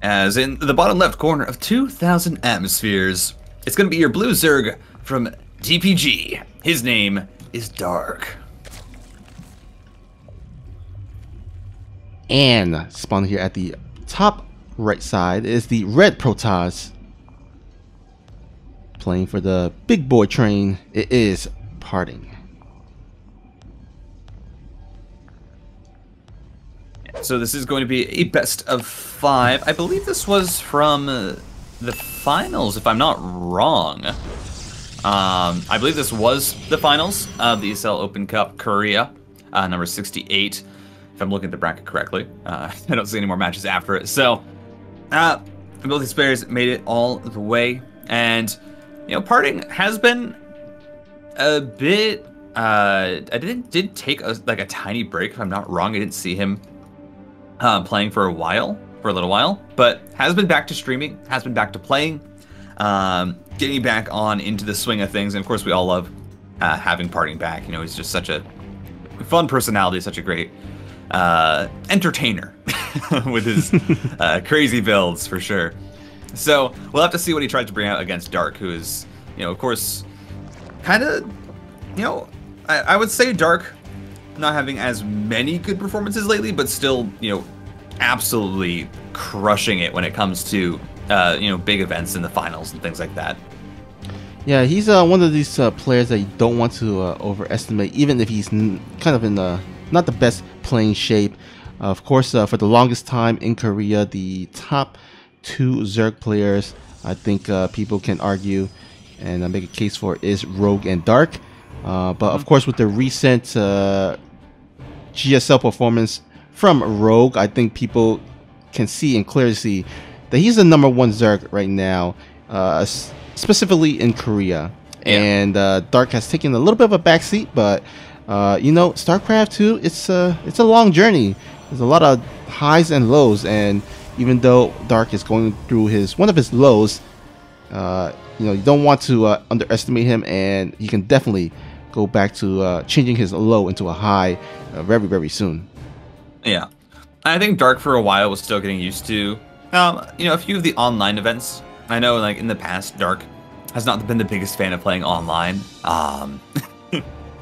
As in the bottom left corner of 2,000 atmospheres, it's going to be your blue Zerg from DPG. His name is Dark. And spawned here at the top right side is the red Protoss. Playing for the big boy train, it is Parting. So this is going to be a best of 5. I believe this was from the finals, if I'm not wrong. I believe this was the finals of the ESL Open Cup Korea, number 68, if I'm looking at the bracket correctly. I don't see any more matches after it. So, both these players made it all the way. And, you know, Parting has been a bit... I did take a tiny break, if I'm not wrong. I didn't see him playing for a little while, but has been back to streaming, has been back to playing, getting back on into the swing of things. And of course, we all love having Parting back. You know, he's just such a fun personality, such a great entertainer with his crazy builds for sure. So we'll have to see what he tries to bring out against Dark, who is, you know, of course, kind of, you know, I would say Dark not having as many good performances lately, but still, you know, absolutely crushing it when it comes to, you know, big events in the finals and things like that. Yeah, he's one of these players that you don't want to overestimate, even if he's kind of in not the best playing shape. Of course, for the longest time in Korea, the top 2 Zerg players, I think people can argue and make a case for is Rogue and Dark. But of course, with the recent GSL performance from Rogue, I think people can see and clearly see that he's the #1 Zerg right now, specifically in Korea. Yeah. And Dark has taken a little bit of a backseat, but you know, StarCraft 2, it's a long journey. There's a lot of highs and lows, and even though Dark is going through one of his lows, you know, you don't want to underestimate him, and he can definitely go back to changing his low into a high very, very soon. Yeah. I think Dark for a while was still getting used to, you know, a few of the online events. I know, like, in the past, Dark has not been the biggest fan of playing online.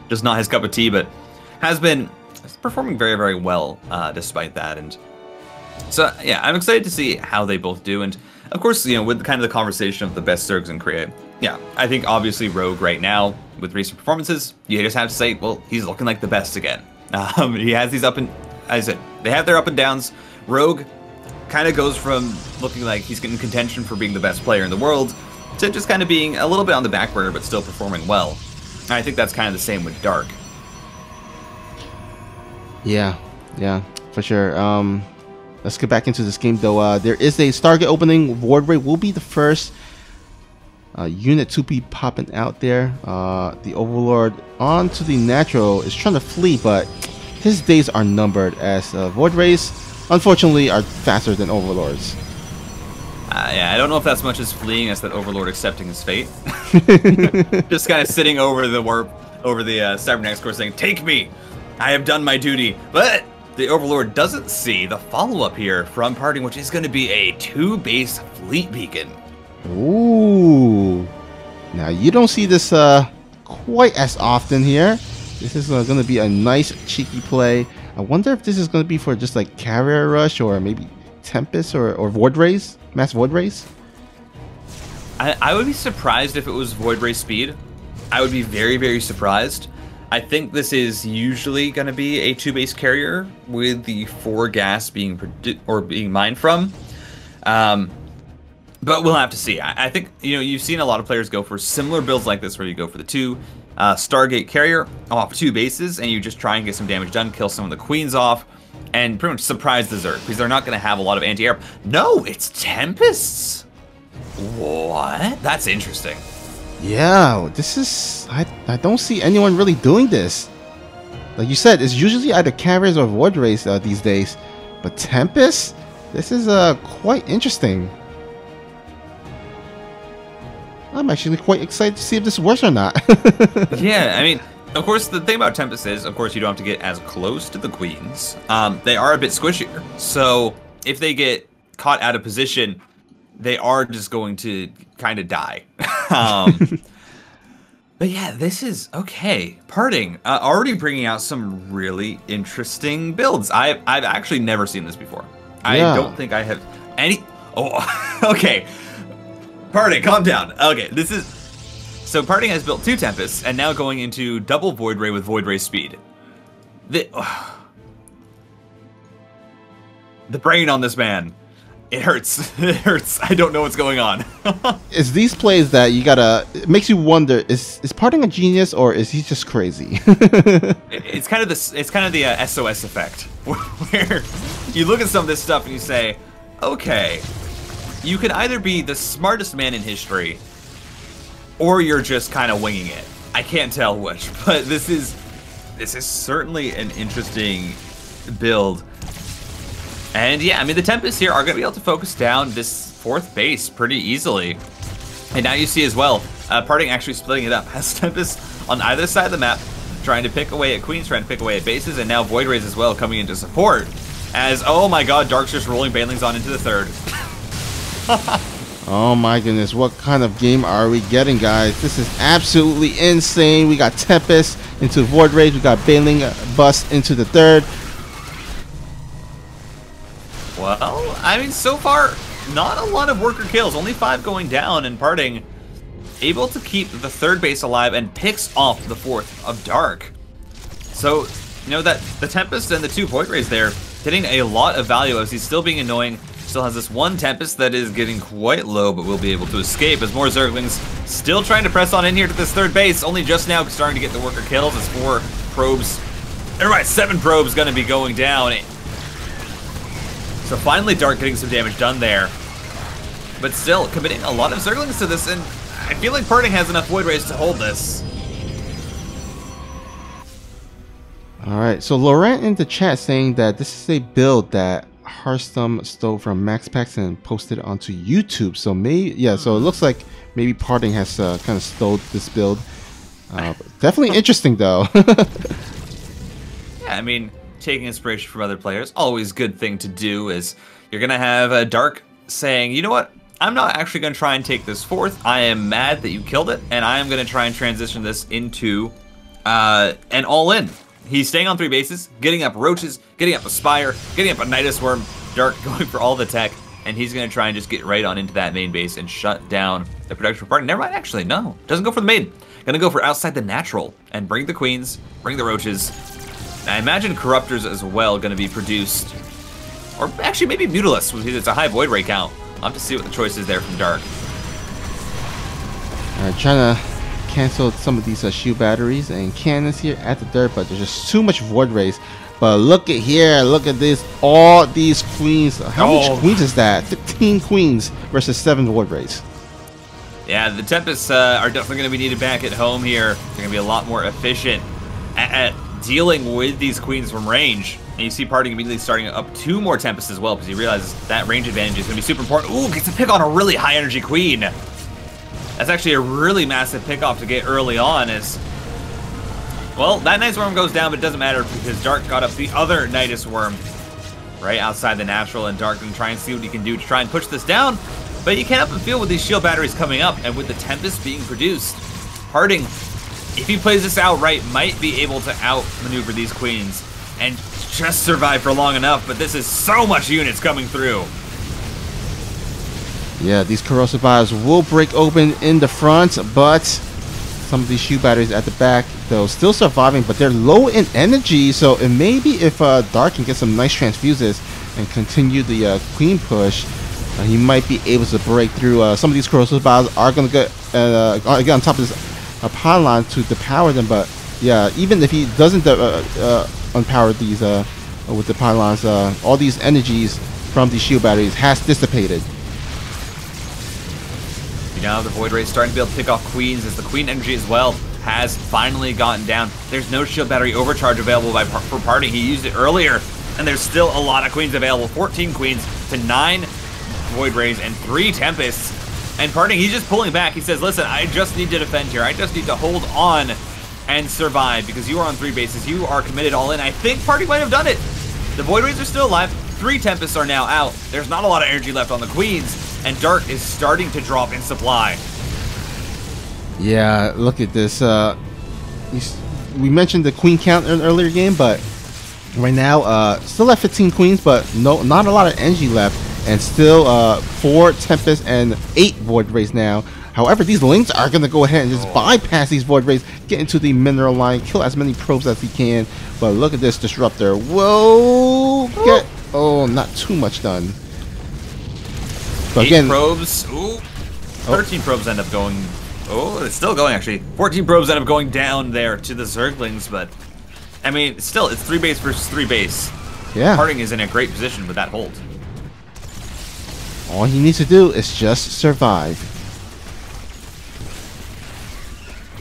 Just not his cup of tea, but has been performing very, very well despite that. And so, yeah, I'm excited to see how they both do. And, of course, you know, with kind of the conversation of the best Zergs in Korea, yeah, I think obviously Rogue right now, with recent performances, you just have to say, well, he's looking like the best again. He has these as I said, they have their up and downs. Rogue kind of goes from looking like he's in contention for being the best player in the world to just kind of being a little bit on the back burner, but still performing well. And I think that's kind of the same with Dark. Yeah, for sure. Let's get back into this game, though. There is a Stargate opening. Void Ray will be the first unit to be popping out there. The Overlord onto the Natural is trying to flee, but his days are numbered, as Void Rays, unfortunately, are faster than Overlords. Yeah, I don't know if that's much as fleeing as that Overlord accepting his fate. Just kind of sitting over the warp, over the cybernetics core saying, "Take me! I have done my duty." But the Overlord doesn't see the follow-up here from Parting, which is going to be a 2-base fleet beacon. Ooh. Now, you don't see this quite as often here. This is going to be a nice, cheeky play. I wonder if this is going to be for just like Carrier Rush or maybe Tempest or Void Rays, Mass Void Rays. I would be surprised if it was Void Ray speed. I would be very, very surprised. I think this is usually going to be a 2-base carrier with the 4 gas being mined from. But we'll have to see. I think, you know, you've seen a lot of players go for similar builds like this, where you go for the 2 Stargate carrier off 2 bases, and you just try and get some damage done, kill some of the queens off, and pretty much surprise the Zerg, because they're not going to have a lot of anti-air. No, it's Tempests. What? That's interesting. Yeah, this is... I don't see anyone really doing this. Like you said, it's usually either Carriers or Void Rays these days. But Tempest? This is quite interesting. I'm actually quite excited to see if this works or not. Yeah, I mean, of course, the thing about Tempest is, of course, you don't have to get as close to the queens. They are a bit squishier. So if they get caught out of position, they are just going to kind of die. But yeah, this is okay. Parting, already bringing out some really interesting builds. I've actually never seen this before. I don't think I have any. Oh, okay. Parting, calm down. Okay, this is. So Parting has built 2 Tempests and now going into double Void Ray with Void Ray speed. The brain on this man. It hurts. It hurts. I don't know what's going on. It's these plays that you gotta. It makes you wonder: is Parting a genius or is he just crazy? It's kind of this. It's kind of the SOS effect, where you look at some of this stuff and you say, "Okay, you could either be the smartest man in history, or you're just kind of winging it. I can't tell which, but this is certainly an interesting build." And yeah, I mean, the Tempests here are going to be able to focus down this 4th base pretty easily. And now you see as well, Parting actually splitting it up. Has Tempests on either side of the map, trying to pick away at Queens, trying to pick away at bases, and now Void Rays as well coming into support. As, oh my god, Dark's just rolling Banelings on into the 3rd. Oh my goodness, what kind of game are we getting, guys? This is absolutely insane. We got Tempest into Void Rays, we got Baneling Bust into the 3rd. Well, I mean, so far, not a lot of worker kills. Only 5 going down, and Parting able to keep the 3rd base alive and picks off the 4th of Dark. So, you know, that the Tempest and the 2 Void Rays there getting a lot of value as he's still being annoying. Still has this 1 Tempest that is getting quite low, but will be able to escape as more Zerglings still trying to press on in here to this 3rd base. Only just now starting to get the worker kills as 4 probes. Everybody, 7 probes going to be going down. So finally Dark getting some damage done there. But still, committing a lot of Zerglings to this, and I feel like Parting has enough Void Rays to hold this. Alright, so Laurent in the chat saying that this is a build that Hearthstone stole from Max Pax and posted onto YouTube. So maybe, yeah, so it looks like maybe Parting has kind of stole this build. Definitely interesting though. Yeah, I mean, taking inspiration from other players, always good thing to do. Is you're gonna have Dark saying, you know what, I'm not actually gonna try and take this 4th. I am mad that you killed it, and I am gonna try and transition this into an all-in. He's staying on 3 bases, getting up Roaches, getting up a Spire, getting up a Nidus Worm. Dark going for all the tech, and he's gonna try and just get right on into that main base and shut down the production for Parting. Never mind, actually, no, doesn't go for the main. Gonna go for outside the natural and bring the Queens, bring the Roaches. I imagine Corruptors as well going to be produced. Or actually maybe Mutalisks, because it's a high Void Ray count. I'll have to see what the choice is there from Dark. Alright, trying to cancel some of these shield batteries and cannons here at the dirt, but there's just too much Void Rays. But look at here, look at this, all these Queens. How much Queens is that? 15 Queens versus 7 Void Rays. Yeah, the Tempests are definitely going to be needed back at home here. They're going to be a lot more efficient at dealing with these Queens from range. And you see Parting immediately starting up 2 more Tempests as well, because he realizes that range advantage is going to be super important. Ooh, gets a pick on a really high energy Queen. That's actually a really massive pick off to get early on. As well, that Nidus Worm goes down, but it doesn't matter because Dark got up the other Nidus Worm right outside the natural, and Dark can try and see what he can do to try and push this down. But you can't help but feel with these shield batteries coming up and with the Tempest being produced, Parting, if he plays this out right, might be able to outmaneuver these Queens and just survive for long enough. But this is so much units coming through. Yeah, these corrosive bars will break open in the front, but some of these shield batteries at the back, though, still surviving, but they're low in energy. So it may be if Dark can get some nice transfuses and continue the Queen push, he might be able to break through. Some of these corrosive bars are going to get on top of this pylon to depower them, but yeah, even if he doesn't unpower these with the pylons, all these energies from these shield batteries has dissipated. Now the Void Ray is starting to be able to pick off Queens, as the Queen energy as well has finally gotten down. There's no shield battery overcharge available for Parting. He used it earlier, and there's still a lot of Queens available. 14 Queens to 9 Void Rays and 3 Tempests. And Parting, he's just pulling back. He says, listen, I just need to defend here. I just need to hold on and survive, because you are on 3 bases. You are committed all in. I think Parting might have done it. The Void Rays are still alive. 3 Tempests are now out. There's not a lot of energy left on the Queens, and Dark is starting to drop in supply. Yeah, look at this. We mentioned the queen count in an earlier game, but right now, still at 15 queens, but not a lot of energy left, and still 4 Tempests and 8 Void Rays now. However, these Lings are going to go ahead and just bypass these Void Rays, get into the mineral line, kill as many probes as he can. But look at this Disruptor. Whoa! Oh, not too much done. But 8 again, probes. Ooh. 13 probes end up going... Oh, it's still going, actually. 14 probes end up going down there to the Zerglings, but... I mean, still, it's 3 base versus 3 base. Yeah. Parting is in a great position with that hold. All he needs to do is just survive.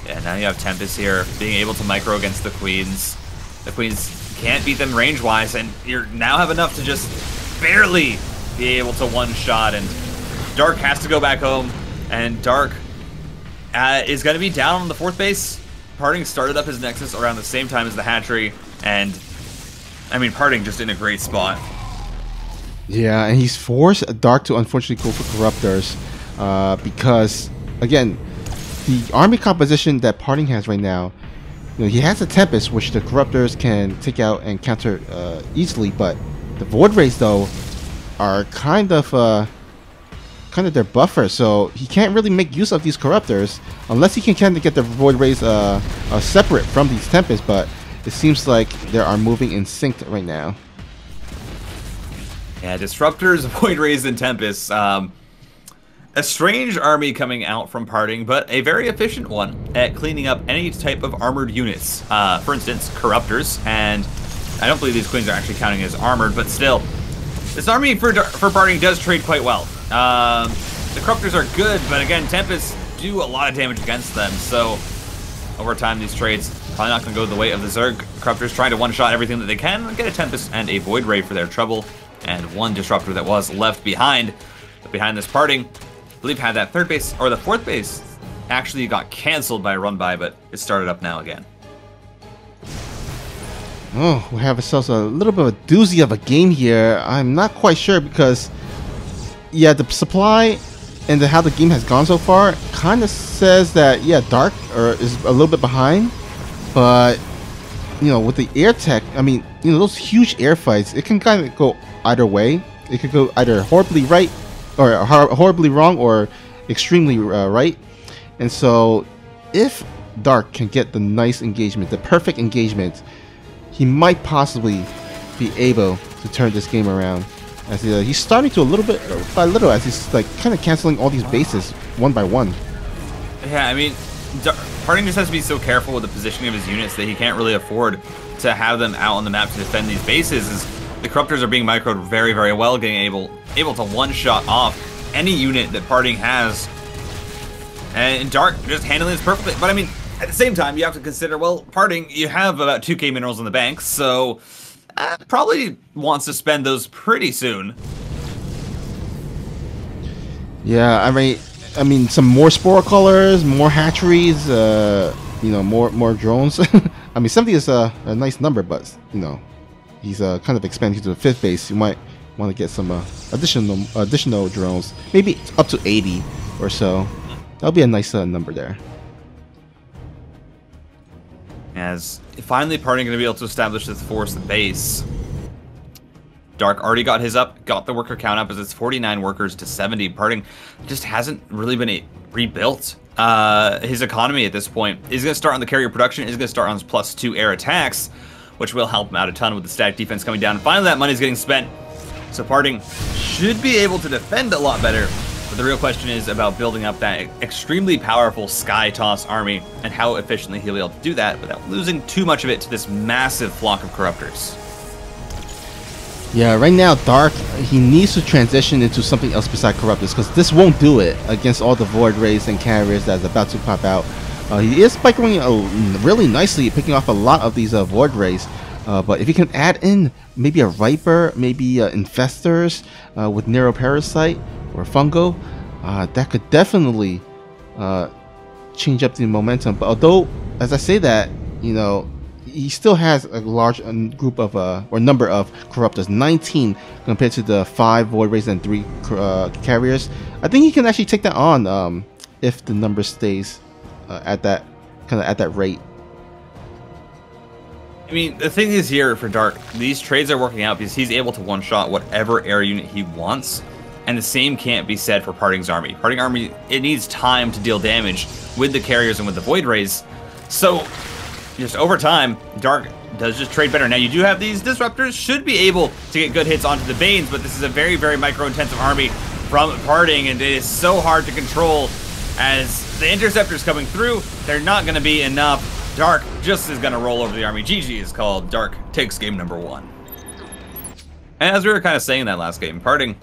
Yeah, now you have Tempest here, being able to micro against the Queens. The Queens can't beat them range-wise, and you now have enough to just barely be able to one-shot, and Dark has to go back home, and Dark is going to be down on the 4th base. Parting started up his Nexus around the same time as the hatchery, and, I mean, Parting just in a great spot. Yeah, and he's forced Dark to unfortunately go for Corruptors, because, again, the army composition that Parting has right now, he has a Tempest, which the Corruptors can take out and counter easily, but the Void Rays, though, are kind of their buffer, so he can't really make use of these Corruptors unless he can kind of get the Void Rays separate from these Tempests, but it seems like they are moving in sync right now. Yeah, Disruptors, Void Rays, and Tempests. A strange army coming out from Parting, but a very efficient one at cleaning up any type of armored units. For instance, Corruptors, and I don't believe these Queens are actually counting as armored, but still, this army for Parting does trade quite well. The Corruptors are good, but again, Tempests do a lot of damage against them, so over time these trades probably not going to go the way of the Zerg. Corruptors trying to one-shot everything that they can, get a Tempest and a Void Ray for their trouble, and 1 Disruptor that was left behind. But behind this Parting, I believe had that 3rd base, or the 4th base, actually got cancelled by a run-by, but it started up now again. Oh, we have ourselves a little bit of a doozy of a game here. I'm not quite sure because, yeah, the supply and how the game has gone so far kind of says that, yeah, Dark is a little bit behind, but, with the air tech, I mean, those huge air fights, it can kind of go either way. It could go either horribly right, or horribly wrong, or extremely right. And so, if Dark can get the nice engagement, the perfect engagement, he might possibly be able to turn this game around. As he's starting to little bit by little, as he's like kind of canceling all these bases one by one. Yeah, I mean, Parting just has to be so careful with the positioning of his units that he can't really afford to have them out on the map to defend these bases. As the Corruptors are being microed very, very well, getting able to one-shot off any unit that Parting has. And Dark just handling this perfectly. But I mean, at the same time, you have to consider, well, Parting, you have about 2k minerals in the bank, so probably wants to spend those pretty soon. Yeah, I mean, some more spore colors, more hatcheries, more drones. I mean, 70 is a nice number, but he's kind of expanding to the 5th base. You might want to get some additional drones, maybe up to 80 or so. That'll be a nice number there. As finally Parting going to be able to establish this 4th base. Dark already got his up, got the worker count up as it's 49 workers to 70. Parting just hasn't really been rebuilt. His economy at this point is going to start on the carrier production, is going to start on his +2 air attacks, which will help him out a ton with the static defense coming down. And finally that money's getting spent, so Parting should be able to defend a lot better. But the real question is about building up that extremely powerful Sky Toss army and how efficiently he'll be able to do that without losing too much of it to this massive flock of Corruptors. Yeah, right now, Dark, he needs to transition into something else besides Corruptors, because this won't do it against all the Void Rays and carriers that's about to pop out. He is spiking really nicely, picking off a lot of these Void Rays. But if you can add in maybe a Viper, maybe Infestors with Neuroparasite or Fungo, that could definitely change up the momentum. But although, as I say that, he still has a large group of or number of corruptors, 19 compared to the 5 void rays and 3 carriers. I think he can actually take that on if the number stays at that rate. I mean, the thing is here for Dark, these trades are working out because he's able to one-shot whatever air unit he wants, and the same can't be said for Parting's army. Parting army, it needs time to deal damage with the carriers and with the void rays. So, just over time, Dark does just trade better. Now, you do have these disruptors, should be able to get good hits onto the Banes, but this is a very, very micro-intensive army from Parting, and it is so hard to control as the interceptors coming through. They're not going to be enough. Dark just is going to roll over the army. GG is called. Dark takes game number 1. And as we were kind of saying that last game, Parting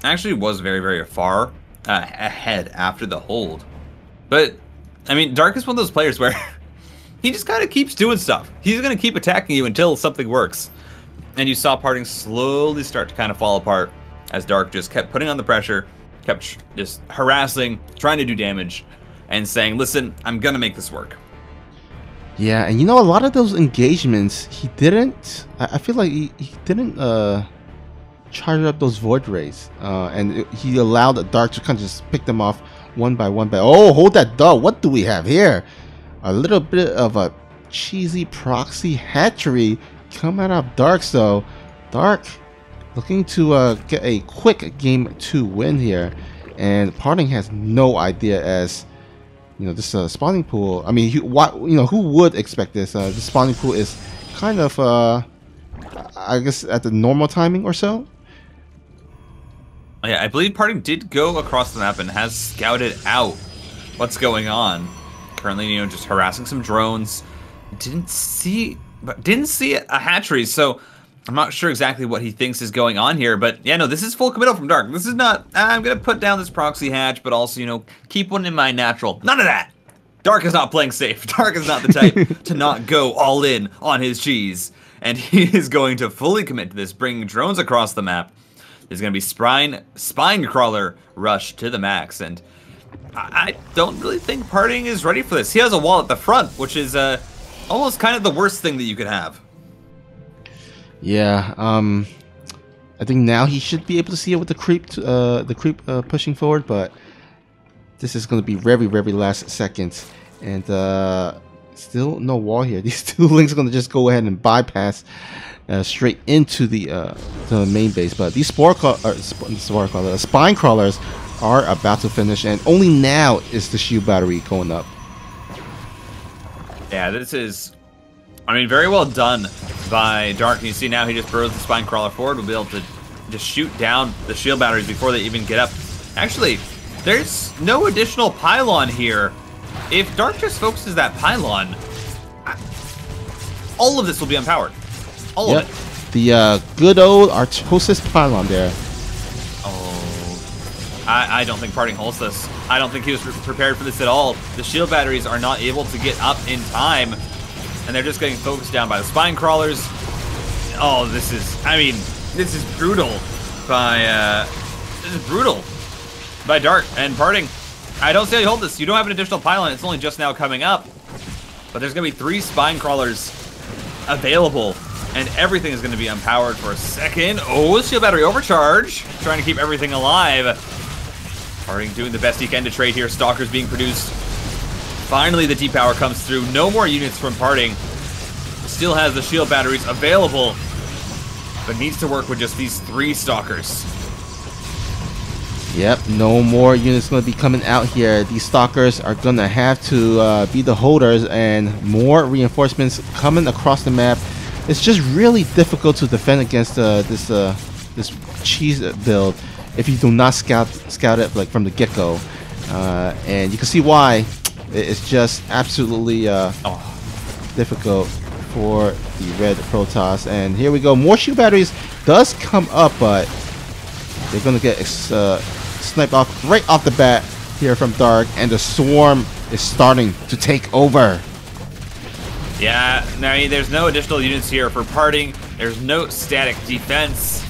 actually was very, very far ahead after the hold. But, I mean, Dark is one of those players where he just kind of keeps doing stuff. He's going to keep attacking you until something works. And you saw Parting slowly start to kind of fall apart as Dark just kept putting on the pressure, kept just harassing, trying to do damage, and saying, listen, I'm going to make this work. Yeah, and you know, a lot of those engagements, he didn't, I feel like he didn't charge up those void rays, and he allowed the Dark to kind of just pick them off one by one. Oh, hold that dog! What do we have here? A little bit of a cheesy proxy hatchery come out of Dark. So Dark looking to get a quick game 2 win here, and Parting has no idea as you know this spawning pool. I mean, who would expect this? The spawning pool is kind of I guess at the normal timing or so. Yeah, I believe Parting did go across the map and has scouted out what's going on. Currently, you know, just harassing some drones. Didn't see a hatchery, so I'm not sure exactly what he thinks is going on here. But yeah, no, this is full committal from Dark. This is not, I'm gonna put down this proxy hatch, but also, you know, keep one in my natural. None of that. Dark is not playing safe. Dark is not the type to not go all in on his cheese, and he is going to fully commit to this, bringing drones across the map. There's going to be spine crawler rush to the max, and I don't really think Parting is ready for this. He has a wall at the front, which is almost kind of the worst thing that you could have. Yeah, I think now he should be able to see it with the creep pushing forward, but this is going to be very, very last seconds, and still no wall here. These 2 links are going to just go ahead and bypass straight into the main base, but these spine crawlers are about to finish, and only now is the shield battery going up. Yeah, this is, I mean, very well done by Dark. And you see now he just throws the spine crawler forward. We'll be able to just shoot down the shield batteries before they even get up. Actually, there's no additional pylon here. If Dark just focuses that pylon, all of this will be unpowered. All of it. The good old Artosis pylon there. Oh, I don't think Parting holds this. I don't think he was prepared for this at all. The shield batteries are not able to get up in time, and they're just getting focused down by the spine crawlers. Oh, this is brutal by Dark and Parting. I don't see how you hold this. You don't have an additional pylon. It's only just now coming up, but there's gonna be 3 spine crawlers available, and everything is going to be unpowered for a second. Oh, shield battery overcharge, trying to keep everything alive. Parting doing the best he can to trade here. Stalkers being produced. Finally, the depower comes through. No more units from Parting. Still has the shield batteries available, but needs to work with just these 3 stalkers. Yep, no more units going to be coming out here. These stalkers are going to have to be the holders, and more reinforcements coming across the map. It's just really difficult to defend against this cheese build if you do not scout it like from the get-go, and you can see why. It's just absolutely difficult for the red Protoss. And here we go, more shield batteries does come up, but they're gonna get sniped off right off the bat here from Dark, and the swarm is starting to take over. Yeah, I mean, there's no additional units here for Parting. There's no static defense.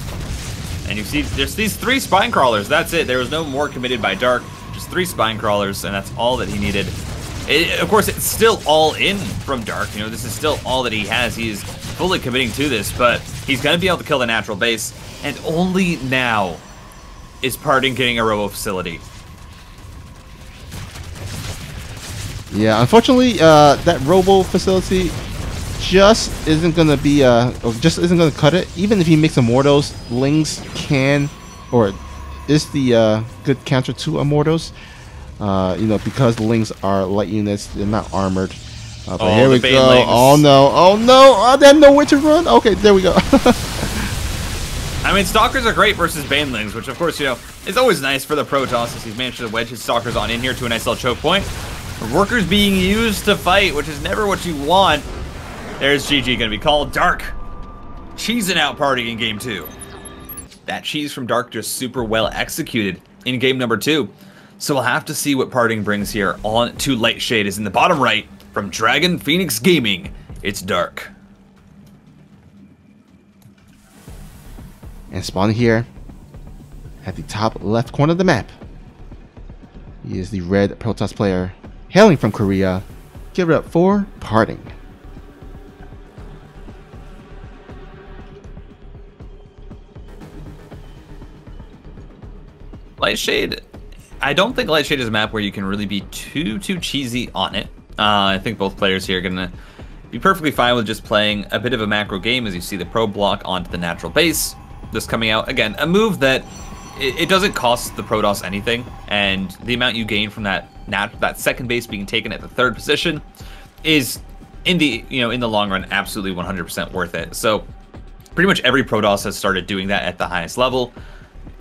And you see, there's these 3 spine crawlers. That's it. There was no more committed by Dark. Just 3 spine crawlers, and that's all that he needed. Of course, it's still all in from Dark. You know, this is still all that he has. He's fully committing to this, but he's going to be able to kill the natural base. And only now is Parting getting a robo facility. Yeah, unfortunately, that robo facility just isn't gonna be just isn't gonna cut it. Even if he makes Immortals, Lings can or is the good counter to Immortals. You know, because Lings are light units, they're not armored. But here we go. Lings. Oh no! Oh no! Oh, they have nowhere to run. Okay, there we go. I mean, Stalkers are great versus Banelings, which of course, you know, is always nice for the Protoss as he's managed to wedge his Stalkers on in here to a nice little choke point. Workers being used to fight, which is never what you want. There's GG gonna be called. Dark cheesing out Party in game 2. That cheese from Dark just super well executed in game number 2. So we'll have to see what Parting brings here on to Lightshade. Is in the bottom right from Dragon Phoenix Gaming. It's Dark. And spawn here at the top left corner of the map. He is the red Protoss player hailing from Korea. Give it up for Parting. Lightshade, I don't think Lightshade is a map where you can really be too cheesy on it. I think both players here are going to be perfectly fine with just playing a bit of a macro game as you see the probe block onto the natural base. This coming out, again, a move that it doesn't cost the Protoss anything, and the amount you gain from that second base being taken at the third position is in the long run absolutely 100% worth it. So pretty much every Protoss has started doing that at the highest level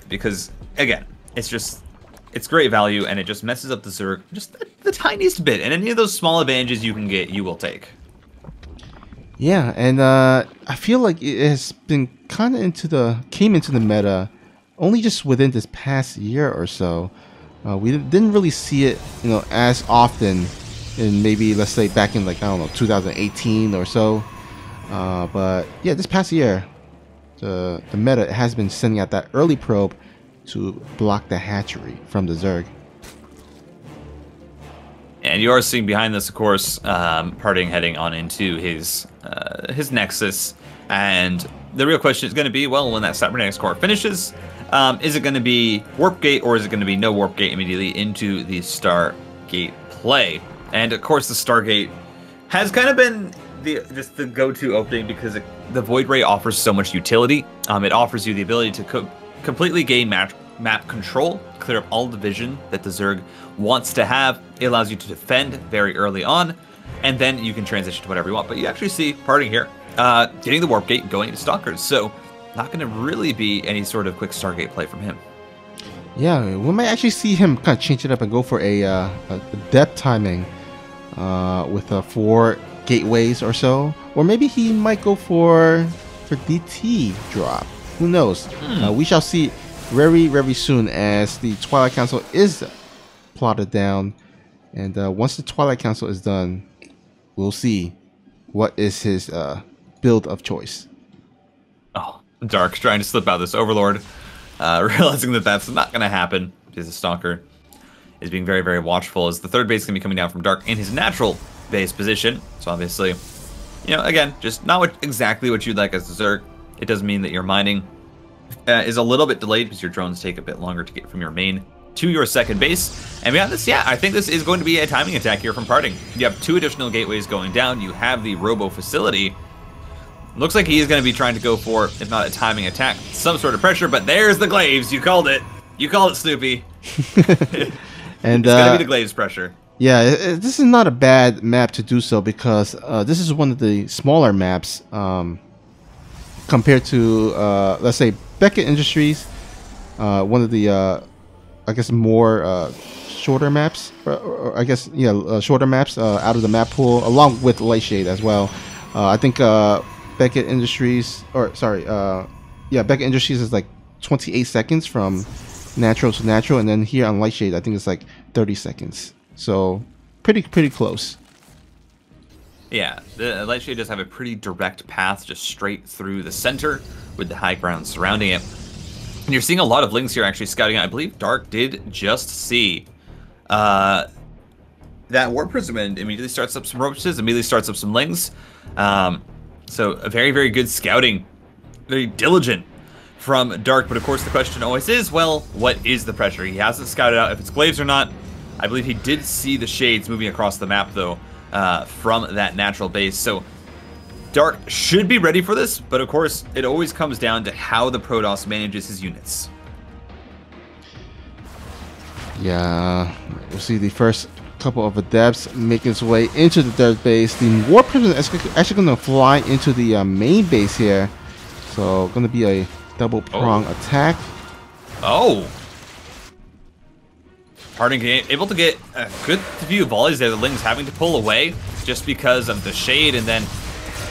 because, again, it's great value, and it just messes up the Zerg just the tiniest bit. And any of those small advantages you can get, you will take. Yeah, and I feel like it has been kind of came into the meta only just within this past year or so. We didn't really see it, you know, as often in maybe, let's say, back in, like, I don't know, 2018 or so. But yeah, this past year, the meta has been sending out that early probe to block the hatchery from the Zerg. And you are seeing behind this, of course, Parting heading on into his Nexus. And the real question is going to be, well, when that Cybernetics core finishes, is it going to be Warp Gate, or is it going to be no Warp Gate immediately into the Stargate play? And of course, the Stargate has kind of been just the go-to opening because the Void Ray offers so much utility. It offers you the ability to completely gain map control, clear up all the vision that the Zerg wants to have. It allows you to defend very early on, and then you can transition to whatever you want. But you actually see Parting here getting the Warp Gate, going into Stalkers. So not going to really be any sort of quick Stargate play from him. Yeah, we might actually see him kind of change it up and go for a depth timing with 4 gateways or so. Or maybe he might go for DT drop. Who knows? We shall see very, very soon as the Twilight Council is plotted down. And once the Twilight Council is done, we'll see what is his build of choice. Oh, Dark trying to slip out this Overlord, realizing that that's not going to happen because the Stalker is being very, very watchful as the third base is going to be coming down from Dark in his natural base position. So obviously, you know, again, just not exactly what you'd like as a Zerg. It does mean that your mining is a little bit delayed because your drones take a bit longer to get from your main to your second base. And beyond this, yeah, I think this is going to be a timing attack here from Parting. You have 2 additional gateways going down. You have the Robo facility. Looks like he is going to be trying to go for, if not a timing attack, some sort of pressure. But there's the Glaives. You called it. You called it, Snoopy. And it's going to be the Glaives pressure. Yeah, this is not a bad map to do so because this is one of the smaller maps compared to, let's say, Beckett Industries. One of the, I guess, more shorter maps, or I guess, yeah, shorter maps out of the map pool, along with Lightshade as well. I think Beckett Industries, or sorry, yeah, Beckett Industries is like 28 seconds from natural to natural, and then here on Lightshade, I think it's like 30 seconds. So pretty close. Yeah, the Lightshade does have a pretty direct path just straight through the center with the high ground surrounding it. And you're seeing a lot of Lings here actually scouting out. I believe Dark did just see that Warp Prism and immediately starts up some roaches, immediately starts up some lings. So a very, very good scouting, very diligent from Dark. But of course the question always is, well, what is the pressure? He hasn't scouted out if it's glaives or not. I believe he did see the shades moving across the map though, from that natural base. So Dark should be ready for this, but of course it always comes down to how the Protoss manages his units. Yeah, we'll see the first couple of adepts make its way into the third base. The Warp Prism is actually going to fly into the main base here. So going to be a double prong attack. Oh! Parting able to get a good few volleys there. The Ling's having to pull away just because of the shade, and then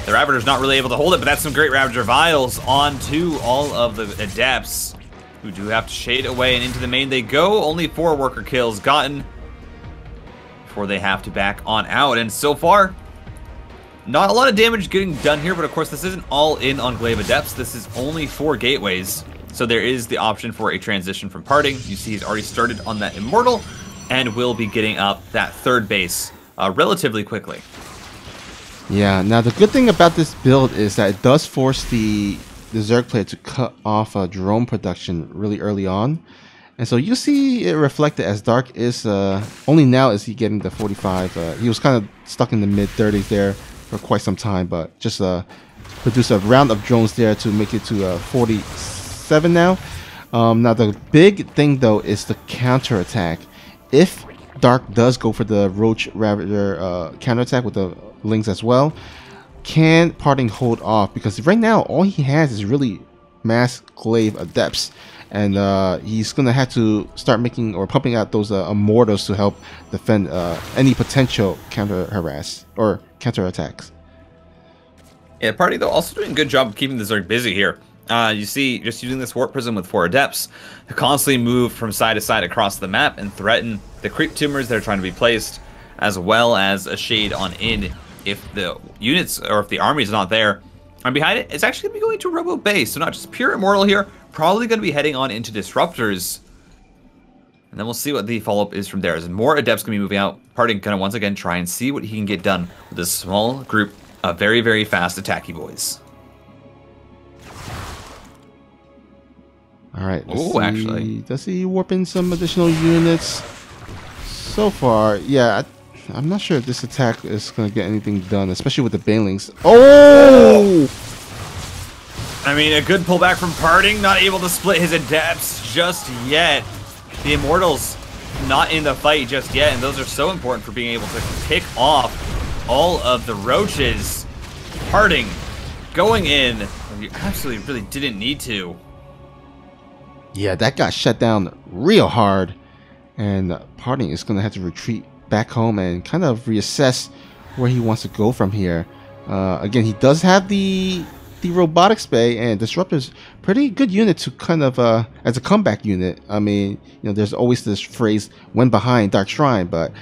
the Ravager's not really able to hold it, but that's some great Ravager Vials onto all of the adepts, who do have to shade away, and into the main they go. Only 4 worker kills gotten before they have to back on out. And so far, not a lot of damage getting done here, but of course this isn't all in on Glaive Adepts. This is only 4 gateways, so there is the option for a transition from parting. You see he's already started on that Immortal and will be getting up that third base relatively quickly. Yeah, now the good thing about this build is that it does force the Zerg player to cut off drone production really early on. And so you see it reflected as Dark is only now is he getting the 45. He was kind of stuck in the mid 30s there for quite some time, but just produce a round of drones there to make it to 47 now. Now the big thing though is the counter attack. If Dark does go for the Roach Ravager counter attack with the Lings as well, can Parting hold off? Because right now all he has is really mass Glaive Adepts. And he's going to have to start making or pumping out those Immortals to help defend any potential counter harass or counter attacks. Yeah, Party though also doing a good job of keeping the Zerg busy here. You see, just using this Warp Prism with 4 Adepts to constantly move from side to side across the map and threaten the creep tumors that are trying to be placed, as well as a shade on in if the units or if the army is not there. And behind it, it's actually going to be going to Robo Base, so not just pure Immortal here, probably going to be heading on into Disruptors. And then we'll see what the follow-up is from there. As more Adepts going to be moving out, Parting going to once again try and see what he can get done with this small group of very, very fast attacky boys. All right. Actually, does he warp in some additional units? So far, yeah. I'm not sure if this attack is going to get anything done, especially with the Banelings. Oh! I mean, a good pullback from Parting, not able to split his Adepts just yet. The Immortals not in the fight just yet, and those are so important for being able to pick off all of the Roaches. Parting going in, you absolutely really didn't need to. Yeah, that got shut down real hard, and Parting is going to have to retreat back home and kind of reassess where he wants to go from here. Again, he does have the Robotics Bay, and Disruptor's pretty good unit to kind of as a comeback unit. I mean, you know, there's always this phrase "when behind, Dark Shrine," but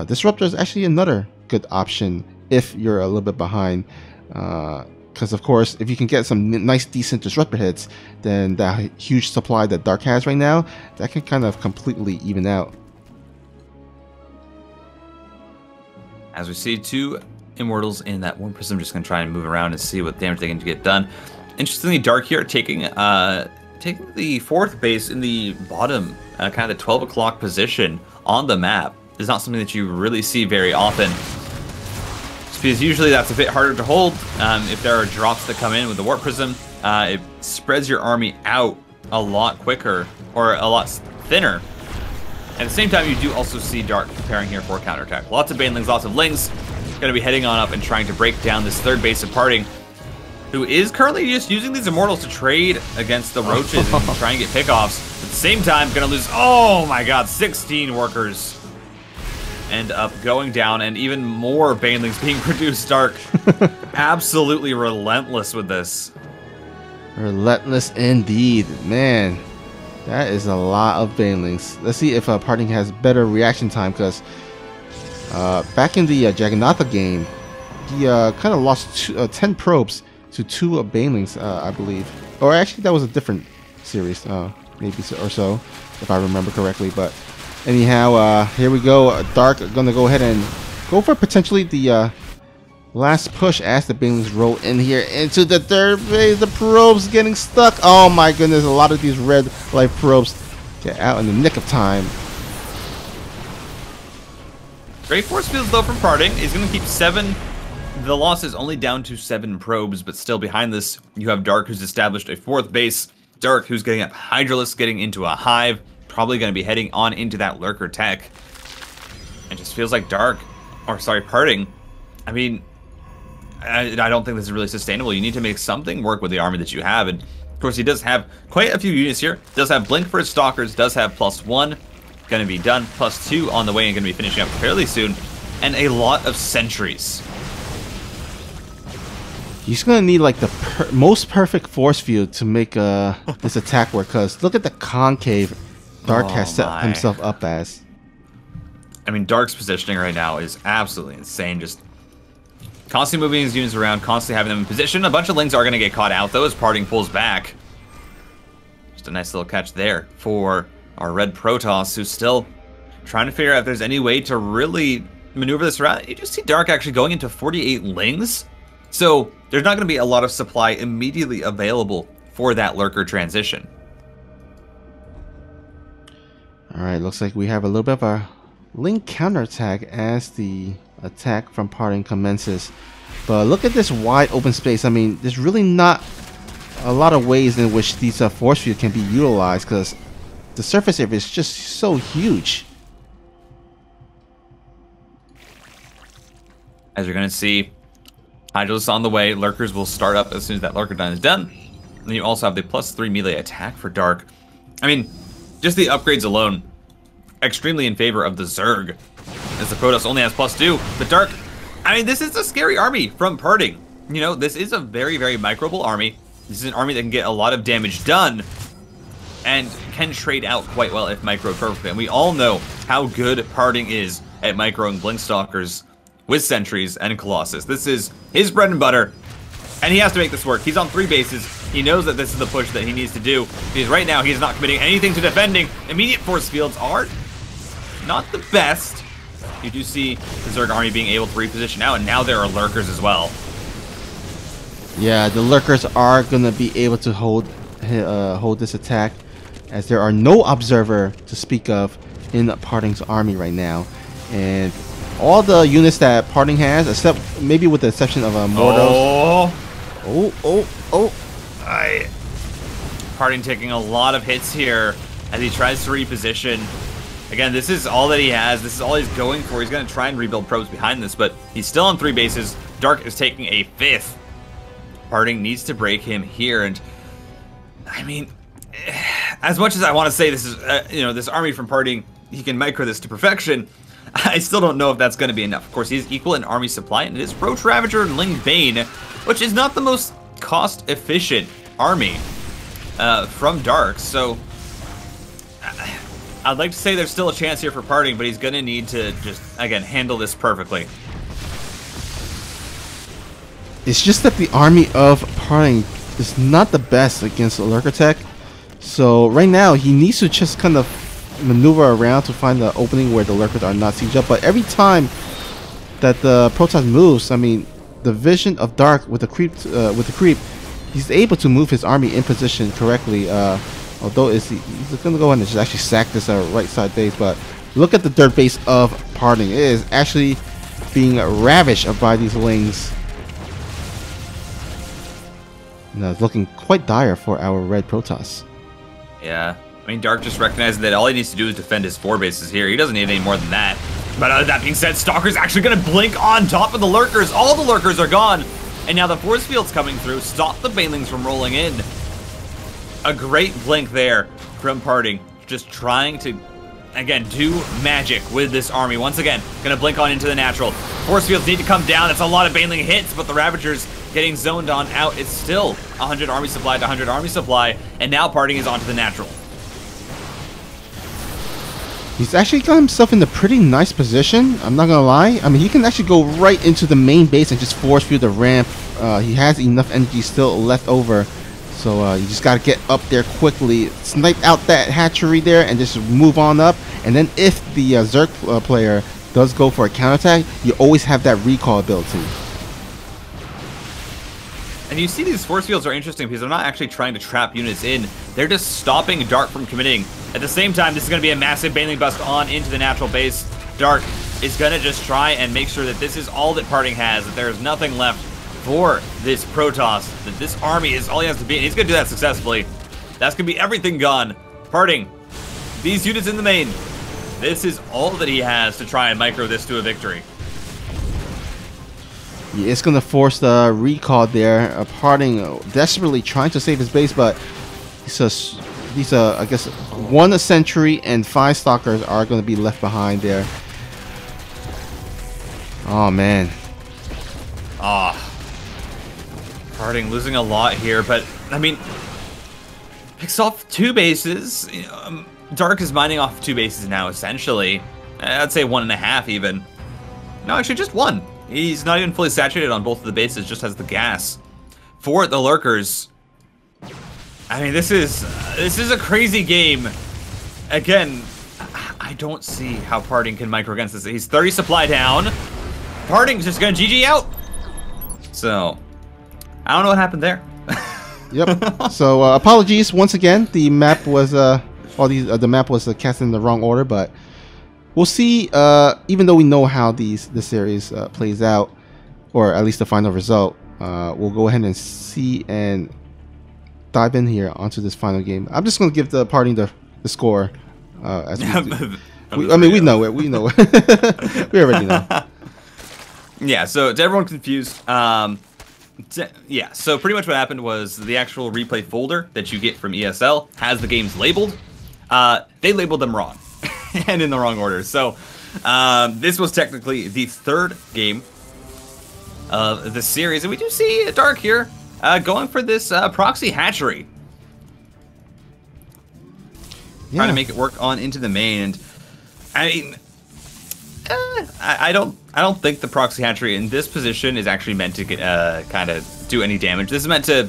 Disruptor is actually another good option if you're a little bit behind. Because of course, if you can get some nice, decent Disruptor hits, then that huge supply that Dark has right now, that can kind of completely even out. As we see 2 Immortals in that Warp Prism, just going to try and move around and see what damage they can get done. Interestingly, Dark here taking the 4th base in the bottom, kind of the 12 o'clock position on the map. Is not something that you really see very often. Just because usually that's a bit harder to hold. If there are drops that come in with the Warp Prism, it spreads your army out a lot quicker or a lot thinner. At the same time, you do also see Dark preparing here for a counterattack. Lots of Banelings, lots of Lings. Going to be heading on up and trying to break down this 3rd base of Parting, who is currently just using these Immortals to trade against the Roaches and try and get pickoffs. At the same time, going to lose, oh my god, 16 workers. End up going down, and even more Banelings being produced. Dark absolutely relentless with this. Relentless indeed, man. That is a lot of Banelings. Let's see if Parting has better reaction time, because back in the Jagannatha game, he kind of lost 10 probes to 2 Banelings, I believe. Or actually, that was a different series, maybe or so, if I remember correctly. But Anyhow, here we go. Dark gonna go ahead and go for potentially the last push as the Banelings roll in here into the third phase. The probes getting stuck. Oh my goodness, a lot of these red light probes get out in the nick of time. Great force fields though from Parting. He's going to keep 7. The loss is only down to 7 probes, but still behind this, you have Dark, who's established a 4th base. Dark, who's getting up Hydralisk, getting into a hive, probably going to be heading on into that Lurker tech. It just feels like Parting. I mean, I don't think this is really sustainable. You need to make something work with the army that you have, and of course he does have quite a few units here. Does have Blink for his Stalkers, does have +1, going to be done, +2 on the way, and going to be finishing up fairly soon, and a lot of sentries. He's going to need like the most perfect force field to make this attack work, because look at the concave Dark has set himself up as. I mean, Dark's positioning right now is absolutely insane. Just constantly moving his units around, constantly having them in position. A bunch of Lings are going to get caught out, though, as Parting pulls back. Just a nice little catch there for our red Protoss, who's still trying to figure out if there's any way to really maneuver this around. You just see Dark actually going into 48 Lings. So there's not going to be a lot of supply immediately available for that Lurker transition. Alright, looks like we have a little bit of a Ling counterattack as the attack from Parting commences. But look at this wide open space. I mean, there's really not a lot of ways in which these force fields can be utilized, because the surface area is just so huge. As you're going to see, Hydralisk on the way. Lurkers will start up as soon as that Lurker done is done. And then you also have the +3 melee attack for Dark. I mean, just the upgrades alone, extremely in favor of the Zerg, as the Protoss only has +2. But Dark, I mean, this is a scary army from Parting. You know, this is a very, very microable army. This is an army that can get a lot of damage done and can trade out quite well if microed perfectly. And we all know how good Parting is at microing Blinkstalkers with Sentries and Colossus. This is his bread and butter, and he has to make this work. He's on 3 bases. He knows that this is the push that he needs to do, because right now he's not committing anything to defending. Immediate force fields are not the best. You do see the Zerg army being able to reposition now, and now there are Lurkers as well. Yeah, the Lurkers are going to be able to hold this attack, as there are no Observer to speak of in Parting's army right now. And all the units that Parting has, except maybe with the exception of Mordos. Parting taking a lot of hits here as he tries to reposition. Again, this is all that he has. This is all he's going for. He's going to try and rebuild probes behind this, but he's still on 3 bases. Dark is taking a 5th. Parting needs to break him here, and I mean, as much as I want to say this is, this army from Parting, he can micro this to perfection, I still don't know if that's going to be enough. Of course, he's equal in army supply, and it is Roach Ravager and Ling Bane, which is not the most cost-efficient army from Dark. So I'd like to say there's still a chance here for Parting, but he's going to need to just, again, handle this perfectly. It's just that the army of Parting is not the best against the Lurker tech. So right now, he needs to just kind of maneuver around to find the opening where the Lurkers are not sieged up. But every time that the Protoss moves, I mean, the vision of Dark with the creep, he's able to move his army in position correctly. Although he's going to go in and just actually sack this right side base. But look at the dirt base of Parting. It is actually being ravished by these Lings. And it's looking quite dire for our red Protoss. Yeah. I mean, Dark just recognizes that all he needs to do is defend his 4 bases here. He doesn't need any more than that. But that being said, Stalker's actually going to blink on top of the Lurkers. All the Lurkers are gone. And now the force field's coming through. Stop the Banelings from rolling in. A great blink there from Parting. Just trying to, again, do magic with this army. Once again, going to blink on into the natural. Force fields need to come down. It's a lot of Baneling hits, but the Ravagers getting zoned on out. It's still 100 army supply to 100 army supply. And now Parting is onto the natural. He's actually got himself in a pretty nice position, I'm not gonna lie. I mean, he can actually go right into the main base and just force through the ramp. He has enough energy still left over, so you just gotta get up there quickly, snipe out that hatchery there, and just move on up. And then if the Zerg player does go for a counterattack, you always have that recall ability. And you see these force fields are interesting because they're not actually trying to trap units in. They're just stopping Dark from committing. At the same time, this is going to be a massive Baneling Bust on into the natural base. Dark is going to just try and make sure that this is all that Parting has, that there is nothing left for this Protoss, that this army is all he has to be, and he's going to do that successfully. That's going to be everything gone. Parting, these units in the main, this is all that he has to try and micro this to a victory. Yeah, it's going to force the recall there. Parting desperately trying to save his base, but I guess 1 sentry and 5 stalkers are going to be left behind there. Oh man. Parting losing a lot here, but I mean, picks off 2 bases. Dark is mining off 2 bases now, essentially. I'd say 1.5 even. No, actually just 1. He's not even fully saturated on both of the bases, just has the gas. For the Lurkers, I mean, this is a crazy game. Again, I don't see how Parting can micro against this. He's 30 supply down. Parting's just gonna GG out. So, I don't know what happened there. Yep. So apologies once again. The map was the map was cast in the wrong order, but we'll see. Even though we know how the series plays out, or at least the final result, we'll go ahead and see and dive in here onto this final game. I'm just going to give the Parting the score. As we know it. We know it. We already know. Yeah. So to everyone confused, yeah. So pretty much what happened was the actual replay folder that you get from ESL has the games labeled. They labeled them wrong and in the wrong order. So this was technically the 3rd game of the series, and we do see Dark here going for this proxy hatchery. Yeah. Trying to make it work on into the main, and I mean, I don't think the proxy hatchery in this position is actually meant to get kind of do any damage. This is meant to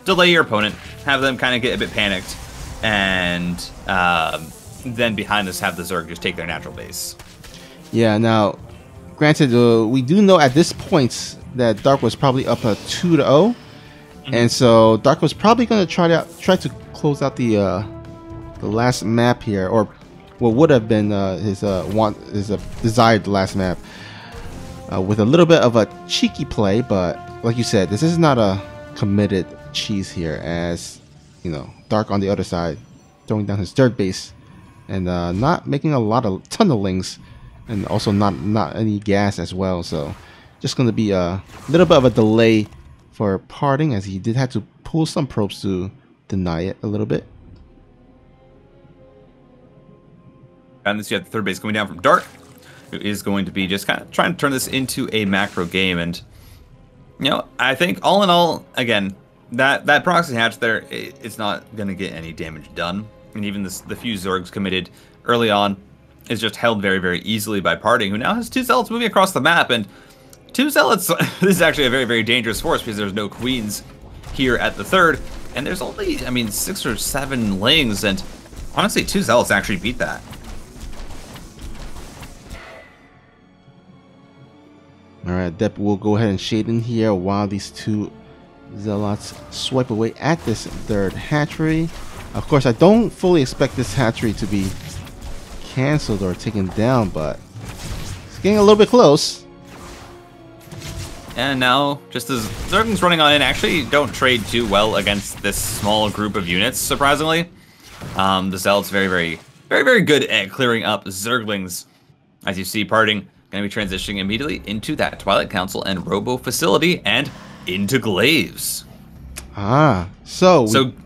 delay your opponent, have them kind of get a bit panicked, and then behind this have the Zerg just take their natural base. Yeah. Now, granted, we do know at this point that Dark was probably up a 2-0, and so Dark was probably going to try to close out the last map here, or what would have been his desired last map, with a little bit of a cheeky play. But like you said, this is not a committed cheese here, as you know, Dark on the other side throwing down his third base and not making a ton of links, and also not any gas as well. So just going to be a little bit of a delay for Parting, as he did have to pull some probes to deny it a little bit. And this, you have the third base coming down from Dark, who is going to be just kind of trying to turn this into a macro game. And, you know, I think all in all, again, that proxy hatch there, it's not going to get any damage done. And even the few Zergs committed early on is just held very, very easily by Parting, who now has 2 Zealots moving across the map. And 2 Zealots, this is actually a very, very dangerous force because there's no Queens here at the third. And there's only, I mean, 6 or 7 Lings. And honestly, 2 Zealots actually beat that. Alright, Depp will go ahead and shade in here while these 2 Zealots swipe away at this third hatchery. Of course, I don't fully expect this hatchery to be cancelled or taken down, but it's getting a little bit close. And now, just as Zerglings running on in, actually don't trade too well against this small group of units, surprisingly. The Zealots very, very, very, very good at clearing up Zerglings. As you see, Parting going to be transitioning immediately into that Twilight Council and Robo facility and into Glaives. So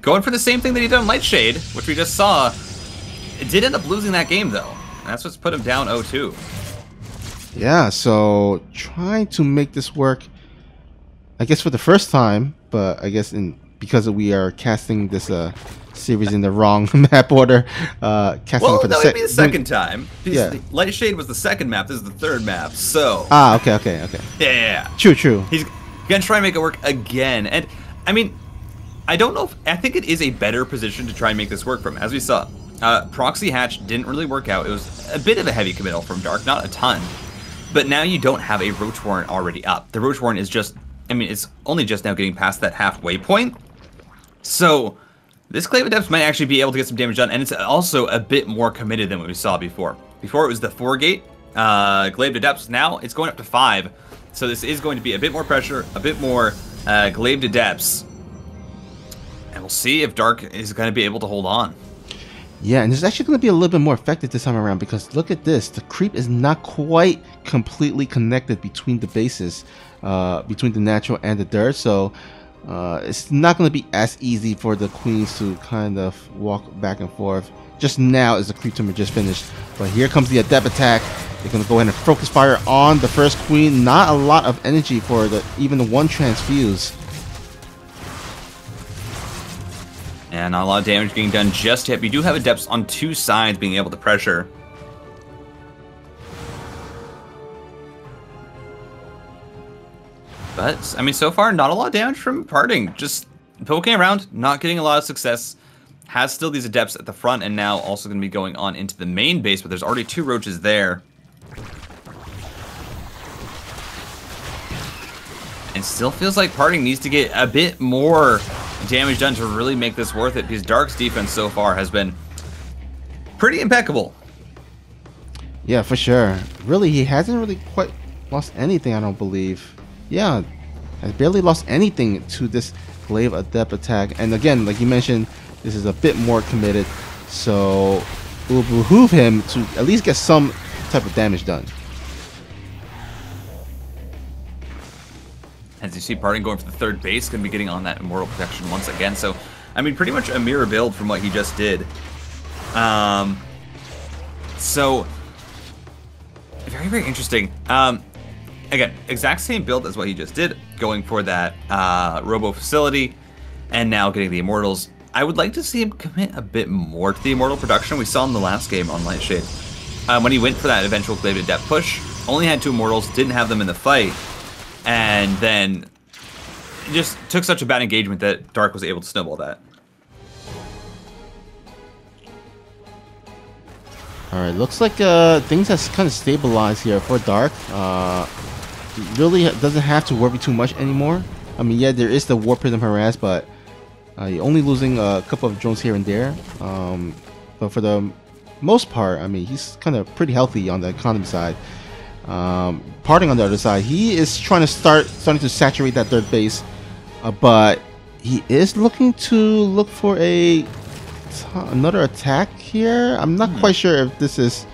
going for the same thing that he did on Lightshade, which we just saw. It did end up losing that game, though. And that's what's put him down 0-2. Yeah, so trying to make this work, I guess, for the first time, but I guess because we are casting this series in the wrong map order. Well, that would be the second time. Yeah. Lightshade was the second map. This is the third map. So. Okay. Yeah. True. He's gonna try and make it work again. And I mean, I don't know if I think it is a better position to try and make this work from. As we saw, Proxy Hatch didn't really work out. It was a bit of a heavy committal from Dark, not a ton. But now you don't have a Roach Warren already up. The Roach Warren is just, I mean, it's only just now getting past that halfway point. So this Glaive Adepts might actually be able to get some damage done, and it's also a bit more committed than what we saw before. Before it was the 4-gate Glaive Adepts. Now it's going up to 5. So this is going to be a bit more pressure, a bit more Glaive Adepts. And we'll see if Dark is going to be able to hold on. Yeah, and it's actually going to be a little bit more effective this time around because look at this. The creep is not quite completely connected between the bases, between the natural and the dirt. So it's not going to be as easy for the queens to kind of walk back and forth. Just now as the creep timber just finished. But here comes the adept attack. They're going to go ahead and focus fire on the first queen. Not a lot of energy for even the one transfuse. And not a lot of damage getting done just yet. We do have adepts on 2 sides being able to pressure. But, I mean, so far, not a lot of damage from Parting. Just poking around, not getting a lot of success. Has still these adepts at the front, and now also going to be going on into the main base, but there's already 2 roaches there. And still feels like Parting needs to get a bit more damage done to really make this worth it, because Dark's defense so far has been pretty impeccable. Yeah, for sure. Really, he hasn't really quite lost anything, I don't believe. Yeah, has barely lost anything to this Glaive Adept attack. And again, like you mentioned, this is a bit more committed, so it will behoove him to at least get some type of damage done. As you see, Parting going for the 3rd base, going to be getting on that Immortal Protection once again. So, I mean, pretty much a mirror build from what he just did. So, very, very interesting. Again, exact same build as what he just did, going for that Robo Facility, and now getting the Immortals. I would like to see him commit a bit more to the Immortal production. We saw in the last game on Lightshade. When he went for that eventual Glaive Adept push, only had 2 Immortals, didn't have them in the fight. And then just took such a bad engagement that Dark was able to snowball that. Alright, looks like things have kind of stabilized here for Dark. Really doesn't have to worry too much anymore. I mean, yeah, there is the War Prism harass, but you're only losing a couple of drones here and there. But for the most part, I mean, he's kind of pretty healthy on the economy side. Parting on the other side, he is trying to starting to saturate that 3rd base, but he is looking to look for another attack here. I'm not quite sure if this is,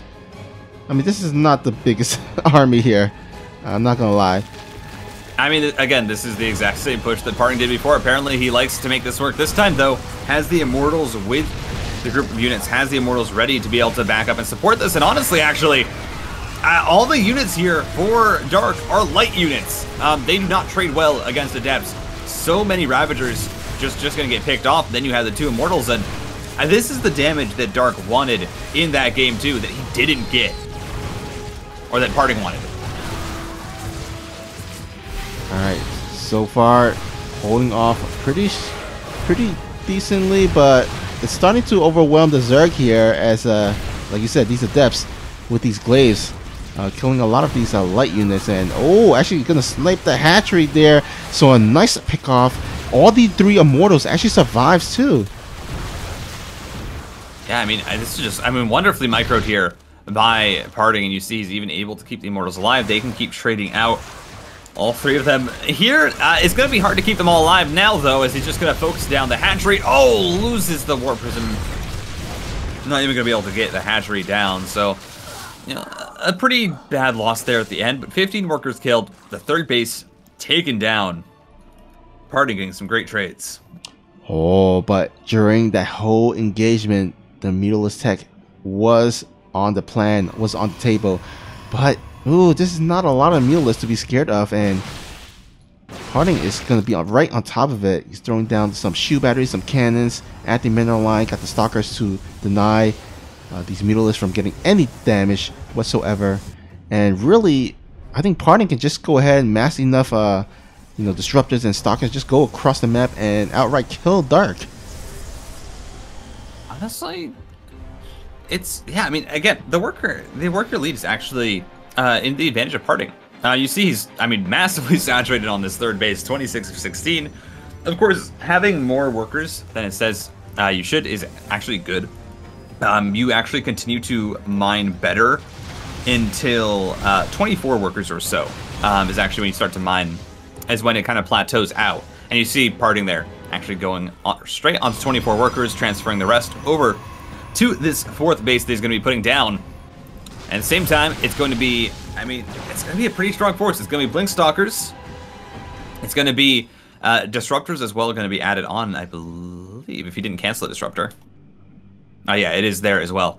I mean, this is not the biggest army here, I'm not gonna lie. I mean, again, this is the exact same push that Parting did before. Apparently he likes to make this work. This time though, has the Immortals with the group of units, has the Immortals ready to be able to back up and support this. And honestly, actually, all the units here for Dark are light units. They do not trade well against Adepts. So many Ravagers just going to get picked off. Then you have the 2 Immortals, and this is the damage that Dark wanted in that game too, that he didn't get. Or that Parting wanted. Alright, so far holding off pretty decently, but it's starting to overwhelm the Zerg here as, like you said, these Adepts with these Glaives. Killing a lot of these light units, and actually gonna snipe the hatchery there, so a nice pick off. All the 3 Immortals actually survives too. Yeah, I mean, this is just, I mean, wonderfully microed here by Parting, and you see he's even able to keep the Immortals alive. They can keep trading out all 3 of them here. It's gonna be hard to keep them all alive now though, as he's just gonna focus down the hatchery. Loses the War Prism. Not even gonna be able to get the hatchery down, so you know, a pretty bad loss there at the end, but 15 workers killed, the 3rd base taken down. Parting getting some great trades. But during that whole engagement, the Mutalisk Tech was on the plan, was on the table. But, this is not a lot of Mutalisks to be scared of, and Parting is going to be right on top of it. He's throwing down some shield batteries, some cannons, anti-mineral line, got the Stalkers to deny these Mutalisks from getting any damage whatsoever. And really, I think Parting can just go ahead and mass enough disruptors and Stalkers, just go across the map and outright kill Dark. Honestly, yeah, I mean, again, the worker lead is actually in the advantage of parting. You see he's, I mean, massively saturated on this third base, 26 of 16. Of course, having more workers than it says you should is actually good. You actually continue to mine better until 24 workers or so is actually when you start to mine, is when it kind of plateaus out. And you see parting there, actually going straight onto 24 workers, transferring the rest over to this fourth base that he's going to be putting down. And at the same time, it's going to be, I mean, it's going to be a pretty strong force. It's going to be Blink Stalkers. It's going to be Disruptors as well, going to be added on, I believe, if he didn't cancel a Disruptor. Oh yeah, it is there as well.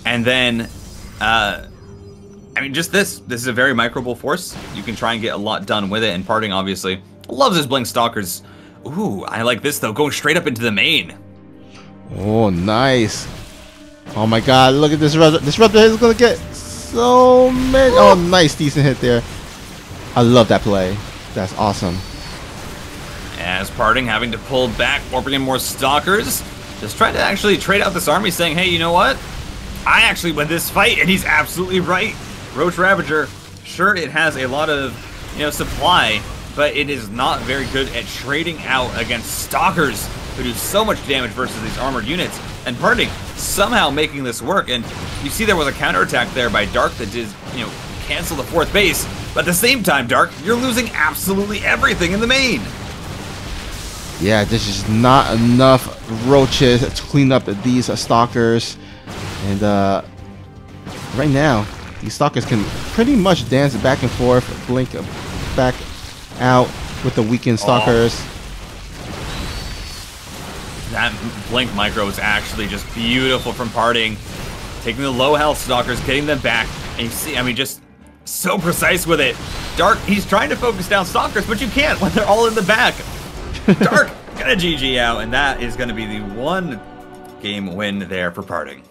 And then, I mean, just this is a very microable force. You can try and get a lot done with it, and parting obviously loves his Blink Stalkers. Ooh, I like this though, going straight up into the main. Oh, nice. Oh my god, look at this Disruptor is gonna get so many. Oh, nice, decent hit there. I love that play. That's awesome. As parting having to pull back, or bring in more Stalkers. Just trying to actually trade out this army, saying, hey, you know what? I actually win this fight, and he's absolutely right. Roach Ravager, sure, it has a lot of, you know, supply, but it is not very good at trading out against Stalkers, who do so much damage versus these armored units. And parting somehow making this work, and you see there was a counterattack there by Dark that did, you know, cancel the fourth base. But at the same time, Dark, you're losing absolutely everything in the main. Yeah, there's just not enough roaches to clean up these Stalkers. And right now, these Stalkers can pretty much dance back and forth, blink back out with the weakened Stalkers. That blink micro is actually just beautiful from parting. Taking the low health Stalkers, getting them back. And you see, I mean, just so precise with it. Dark, he's trying to focus down Stalkers, but you can't when they're all in the back. Dark, gonna GG out, and that is gonna be the one game win there for parting.